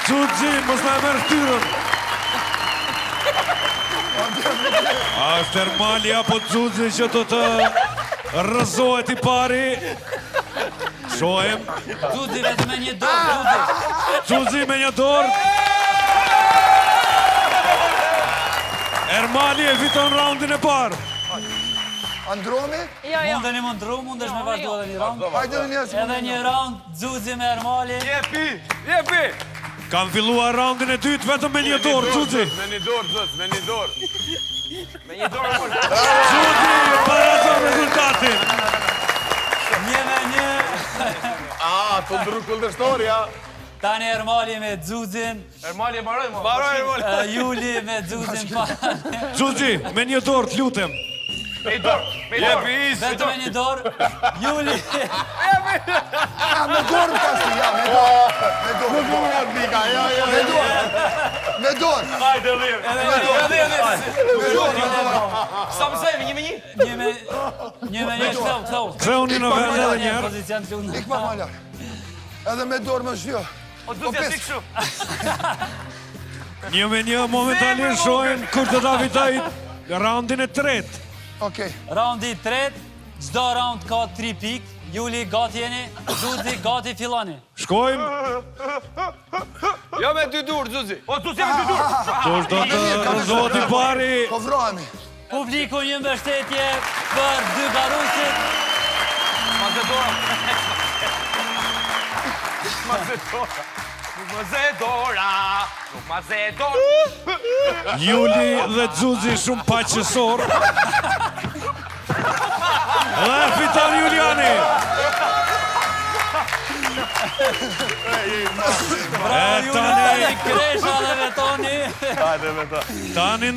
Xuxi, mos na merr ftyrën. A është Ermali apo Xuxi që do të rrëzohet I pari? Shohem. Xuxi vetëm me një dorë, Xuxi me një dorë. Ermali e fiton raundin e parë. Andromi? Mundeni më ndru, mundesh me vazhdu edhe një round. Hajde në njësë. Edhe një round, Xuxi me Ermali. Jepi! Kam filluar raundin e dytë vetëm me një dorë, Xuxi. Me një dorë, Xuxi, me një dorë. Me një dorë. Xuxi, parazon rezultatin. Një me një. Të ndru kundërshtori, ja. Tani Ermali me Xuxin. Ermali e baroj, mo. Baroj, Ermali. Juli me Xuxin pa. Xuxi, me një dorë, t'lutem. Me një dorë. Jepi, isë. Vetëm me një dorë. Juli. Me dorë pashtu, ja, me dorë. Me dorë. Me dorë. Hajde, lirë. Me dorë. Sa më sajme, një me një? Një me një, këthau. Ktheuni në vend edhe njerë. Pozicion të luna. Ik ma mala. Edhe me dorë më shvjo. O du t'ja sik shu. Një me një momentalisht shohin kur të ta fitaj raundin e tretë. Okej. Raundi 3, çdo round ka 3 pikë. Juli, gati jeni. Xuxi, gati filloni. Shkojmë, Jo me dy dur, Xuxi. O, Xuxi me dy dur. kush do të rrëzohet I pari. Po vrohemi. Publiku një mbështetje për dy garusit. Nuk ma ze dora. Juli dhe Xuxi shumë paqësor. Dhe fiton Juliani. Bravo, Juliani, Kresha dhe Betoni. Tani